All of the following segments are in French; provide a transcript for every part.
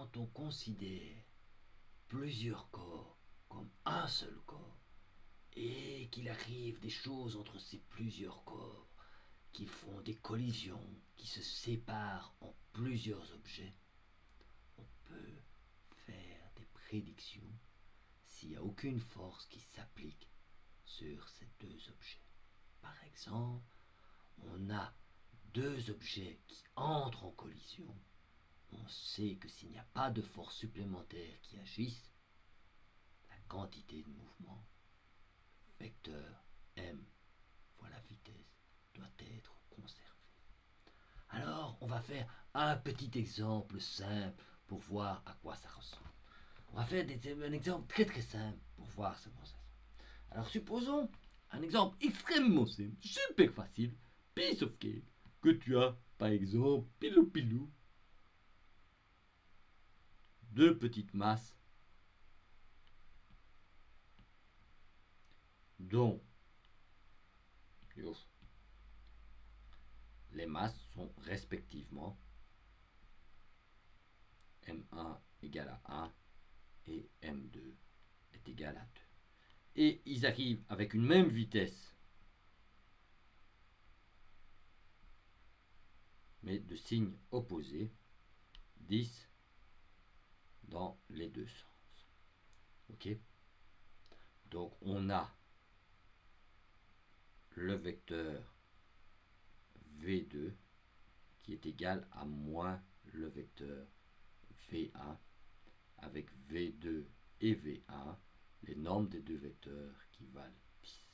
quand on considère plusieurs corps comme un seul corps, et qu'il arrive des choses entre ces plusieurs corps, qui font des collisions, qui se séparent en plusieurs objets, on peut faire des prédictions s'il n'y a aucune force qui s'applique sur ces deux objets. Par exemple, on a deux objets qui entrent en collision. On sait que s'il n'y a pas de force supplémentaire qui agisse, la quantité de mouvement, vecteur m fois la vitesse, doit être conservée. Alors, on va faire un petit exemple simple pour voir à quoi ça ressemble. On va faire un exemple très très simple pour voir comment ça se. Alors, supposons un exemple extrêmement simple, super facile, piece of cake, que tu as, par exemple, pilou, deux petites masses dont les masses sont respectivement M1 égale à 1 et M2 est égal à 2. Et ils arrivent avec une même vitesse, mais de signes opposés, 10 dans les deux sens. Ok? Donc on a le vecteur V2 qui est égal à moins le vecteur V1 avec V2 et V1, les normes des deux vecteurs qui valent 10.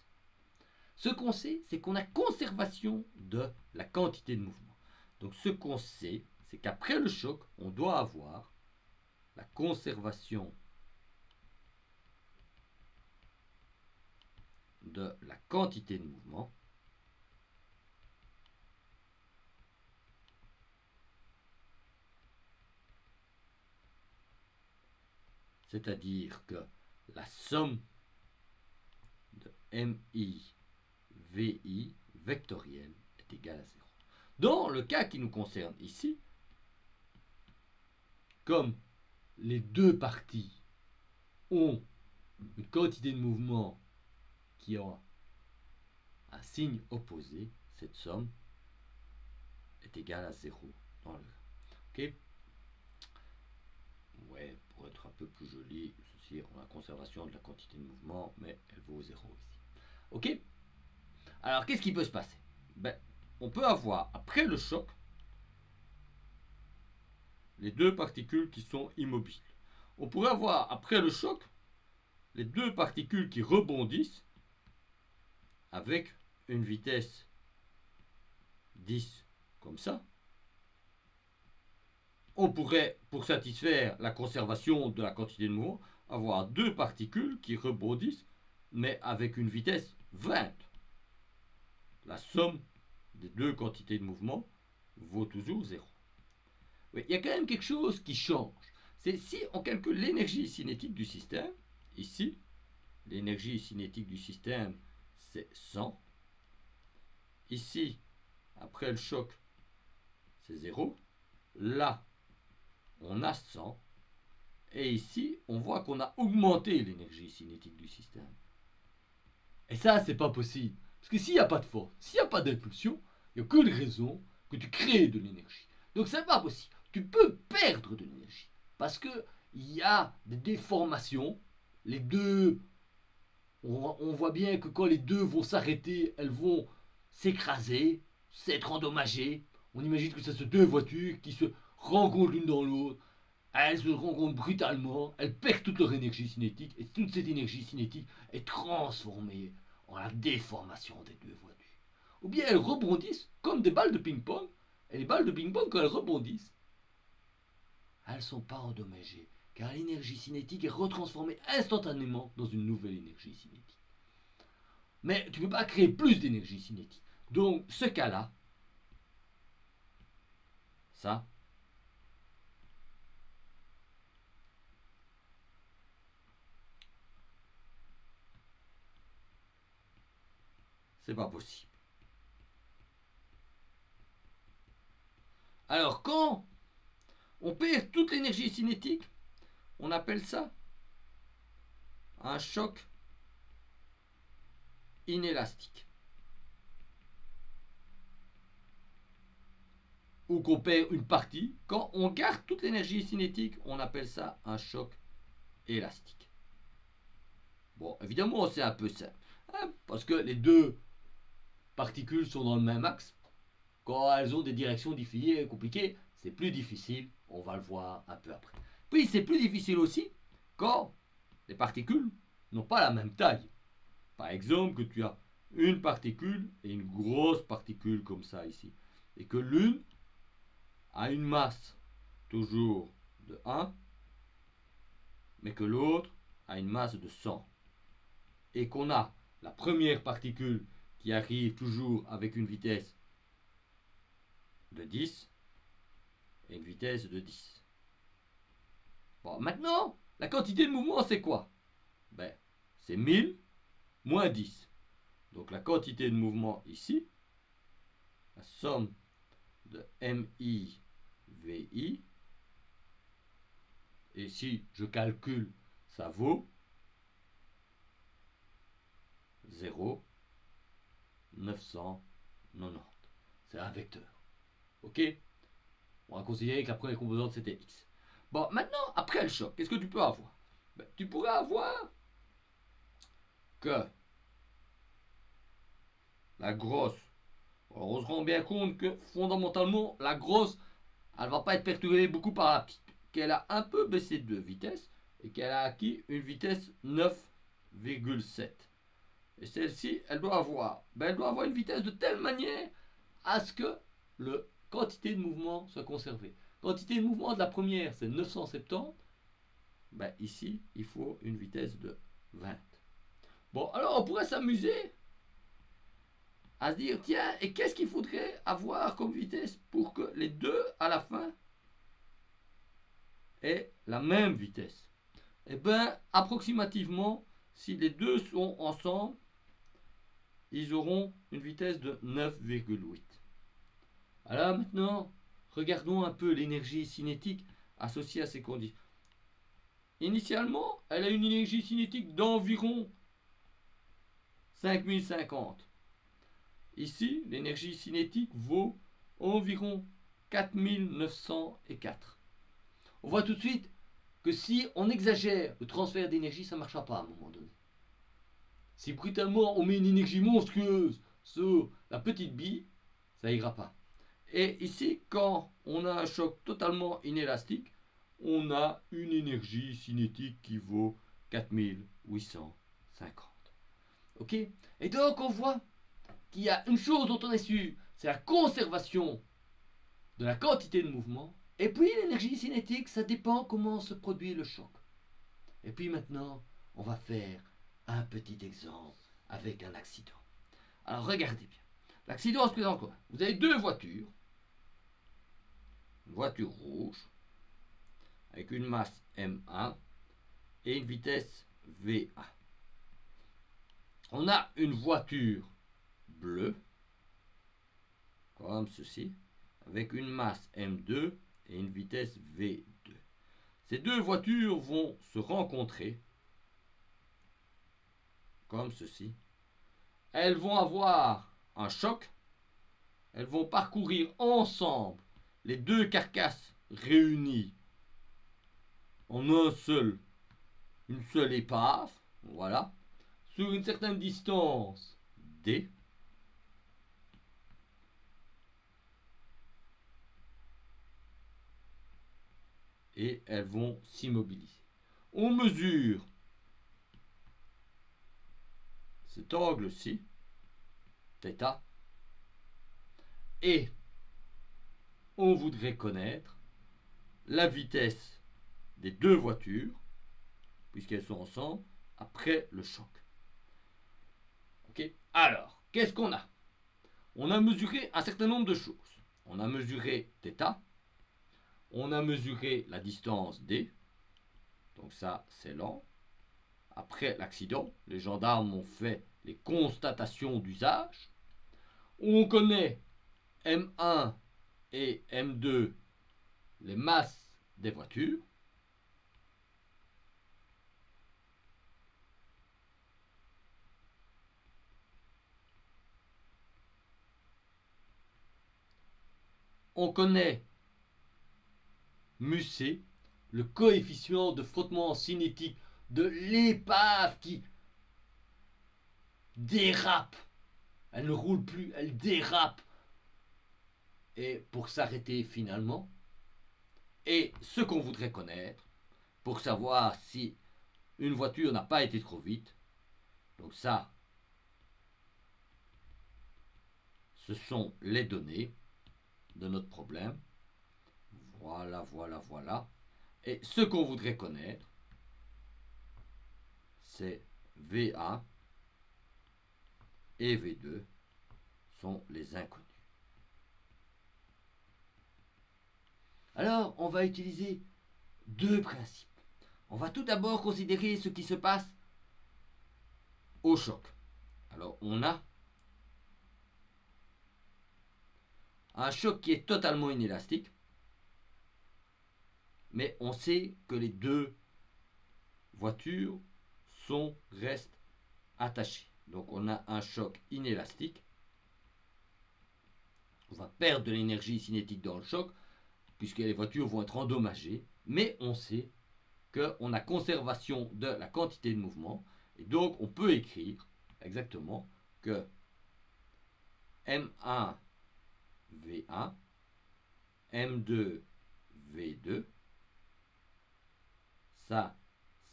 Ce qu'on sait, c'est qu'on a conservation de la quantité de mouvement. Donc ce qu'on sait, c'est qu'après le choc, on doit avoir la conservation de la quantité de mouvement c'est-à-dire que la somme de MI VI vectoriel est égale à 0. Dans le cas qui nous concerne ici, comme les deux parties ont une quantité de mouvement qui a un signe opposé, cette somme est égale à 0 dans le cas. Ok? Ouais, pour être un peu plus joli, ceci, on a la conservation de la quantité de mouvement, mais elle vaut 0 ici. Ok? Alors, qu'est-ce qui peut se passer? Ben, on peut avoir, après le choc, les deux particules qui sont immobiles. On pourrait avoir, après le choc, les deux particules qui rebondissent avec une vitesse 10 comme ça. On pourrait, pour satisfaire la conservation de la quantité de mouvement, avoir deux particules qui rebondissent, mais avec une vitesse 20. La somme des deux quantités de mouvement vaut toujours 0. Oui, il y a quand même quelque chose qui change. C'est si on calcule l'énergie cinétique du système, ici, l'énergie cinétique du système, c'est 100. Ici, après le choc, c'est 0. Là, on a 100. Et ici, on voit qu'on a augmenté l'énergie cinétique du système. Et ça, c'est pas possible. Parce que s'il n'y a pas de force, s'il n'y a pas d'impulsion, il n'y a aucune raison que tu crées de l'énergie. Donc c'est pas possible. Tu peux perdre de l'énergie. Parce qu'il y a des déformations. Les deux, on voit bien que quand les deux vont s'arrêter, elles vont s'écraser, s'être endommagées. On imagine que ce sont deux voitures qui se rencontrent l'une dans l'autre. Elles se rencontrent brutalement, elles perdent toute leur énergie cinétique, et toute cette énergie cinétique est transformée en la déformation des deux voitures. Ou bien elles rebondissent comme des balles de ping-pong, et les balles de ping-pong, quand elles rebondissent, elles ne sont pas endommagées, car l'énergie cinétique est retransformée instantanément dans une nouvelle énergie cinétique. Mais tu ne peux pas créer plus d'énergie cinétique. Donc, ce cas-là, ça, c'est pas possible. Alors, quand on perd toute l'énergie cinétique, on appelle ça un choc inélastique. Ou qu'on perd une partie. Quand on garde toute l'énergie cinétique, on appelle ça un choc élastique. Bon, évidemment, c'est un peu simple, hein, parce que les deux particules sont dans le même axe. Quand elles ont des directions définies compliquées, c'est plus difficile. On va le voir un peu après. Puis, c'est plus difficile aussi quand les particules n'ont pas la même taille. Par exemple, que tu as une particule et une grosse particule comme ça ici. Et que l'une a une masse toujours de 1, mais que l'autre a une masse de 100. Et qu'on a la première particule qui arrive toujours avec une vitesse de 10 et une vitesse de 10. Bon, maintenant, la quantité de mouvement, c'est quoi? Ben, c'est 1000 moins 10. Donc la quantité de mouvement ici, la somme de MI, VI, et si je calcule, ça vaut 0,990. C'est un vecteur. Ok? On va considérer que la première composante c'était x. Bon, maintenant, après le choc, qu'est-ce que tu peux avoir? Ben, tu pourrais avoir que la grosse, alors on se rend bien compte que fondamentalement, la grosse, elle ne va pas être perturbée beaucoup par la petite, qu'elle a un peu baissé de vitesse et qu'elle a acquis une vitesse 9,7. Et celle-ci, elle doit avoir une vitesse de telle manière à ce que la quantité de mouvement soit conservée. Quantité de mouvement de la première, c'est 970. Ben ici, il faut une vitesse de 20. Bon, alors on pourrait s'amuser à se dire, tiens, et qu'est-ce qu'il faudrait avoir comme vitesse pour que les deux, à la fin, aient la même vitesse? Eh bien, approximativement, si les deux sont ensemble, ils auront une vitesse de 9,8. Alors maintenant, regardons un peu l'énergie cinétique associée à ces conditions. Initialement, elle a une énergie cinétique d'environ 5050. Ici, l'énergie cinétique vaut environ 4904. On voit tout de suite que si on exagère le transfert d'énergie, ça ne marchera pas à un moment donné. Si brutalement on met une énergie monstrueuse sur la petite bille, ça ira pas. Et ici, quand on a un choc totalement inélastique, on a une énergie cinétique qui vaut 4850. Ok? Et donc on voit qu'il y a une chose dont on est sûr, c'est la conservation de la quantité de mouvement. Et puis l'énergie cinétique, ça dépend comment se produit le choc. Et puis maintenant, on va faire un petit exemple avec un accident. Alors regardez bien. L'accident se présente quoi? Vous avez deux voitures. Une voiture rouge avec une masse M1 et une vitesse V1. On a une voiture bleue, comme ceci, avec une masse M2 et une vitesse V2. Ces deux voitures vont se rencontrer, comme ceci. Elles vont avoir un choc, elles vont parcourir ensemble les deux carcasses réunies en une seule épave, voilà, sur une certaine distance D. Et elles vont s'immobiliser. On mesure cet angle-ci, θ, et on voudrait connaître la vitesse des deux voitures, puisqu'elles sont ensemble, après le choc. Ok? Alors, qu'est-ce qu'on a? On a mesuré un certain nombre de choses. On a mesuré θ, on a mesuré la distance D, donc ça c'est lent. Après l'accident, les gendarmes ont fait les constatations d'usage. On connaît M1 et M2, les masses des voitures. On connaît Musset, le coefficient de frottement cinétique de l'épave qui dérape. Elle ne roule plus, elle dérape. Et pour s'arrêter finalement. Et ce qu'on voudrait connaître, pour savoir si une voiture n'a pas été trop vite. Donc ça, ce sont les données de notre problème. Voilà, voilà, voilà. Et ce qu'on voudrait connaître, c'est V1 et V2 sont les inconnus. Alors, on va utiliser deux principes. On va tout d'abord considérer ce qui se passe au choc. Alors, on a un choc qui est totalement inélastique, mais on sait que les deux voitures restent attachées. Donc, on a un choc inélastique. On va perdre de l'énergie cinétique dans le choc, puisque les voitures vont être endommagées, mais on sait qu'on a conservation de la quantité de mouvement, et donc on peut écrire exactement que M1 V1, M2 V2, ça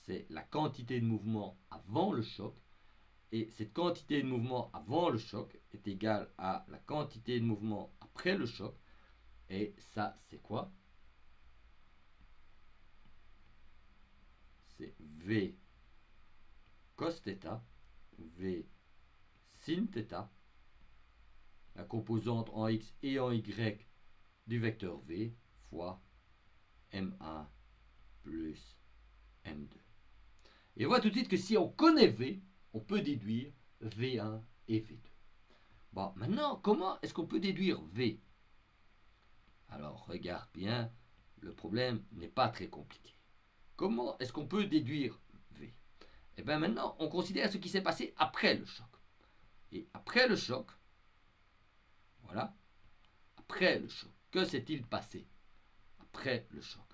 c'est la quantité de mouvement avant le choc, et cette quantité de mouvement avant le choc est égale à la quantité de mouvement après le choc, et ça c'est quoi? C'est V cos θ, V sin θ, la composante en x et en y du vecteur V fois M1 plus M2. Et on voit tout de suite que si on connaît V, on peut déduire V1 et V2. Bon, maintenant, comment est-ce qu'on peut déduire V? Alors, regarde bien, le problème n'est pas très compliqué. Comment est-ce qu'on peut déduire V? Et bien maintenant, on considère ce qui s'est passé après le choc. Et après le choc, voilà, après le choc, que s'est-il passé après le choc?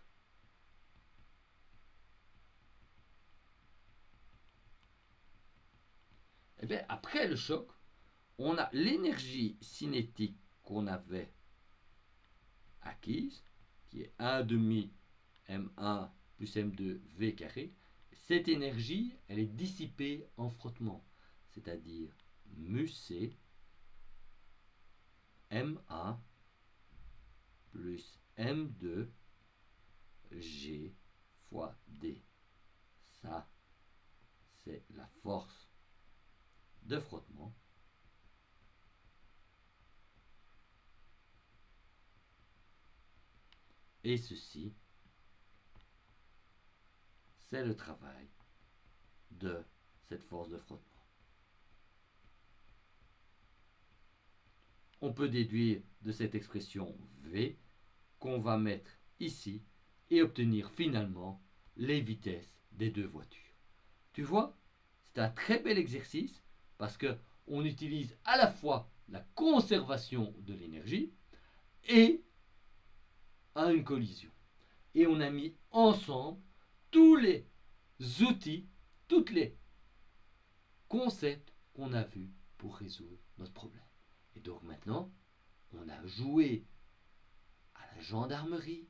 Eh bien, après le choc, on a l'énergie cinétique qu'on avait acquise, qui est 1 demi M1 plus M2 V carré. Cette énergie, elle est dissipée en frottement, c'est-à-dire mu C M1 plus M2 G fois D. Ça, c'est la force de frottement. Et ceci, c'est le travail de cette force de frottement. On peut déduire de cette expression V qu'on va mettre ici et obtenir finalement les vitesses des deux voitures. Tu vois, c'est un très bel exercice parce qu'on utilise à la fois la conservation de l'énergie et une collision. Et on a mis ensemble tous les outils, tous les concepts qu'on a vus pour résoudre notre problème. Et donc maintenant, on a joué à la gendarmerie,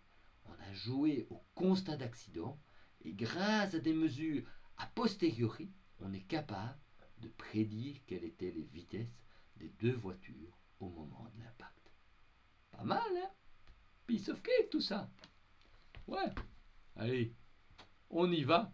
on a joué au constat d'accident, et grâce à des mesures a posteriori, on est capable de prédire quelles étaient les vitesses des deux voitures au moment de l'impact. Pas mal, hein? Piece of cake tout ça. Ouais. Allez, on y va.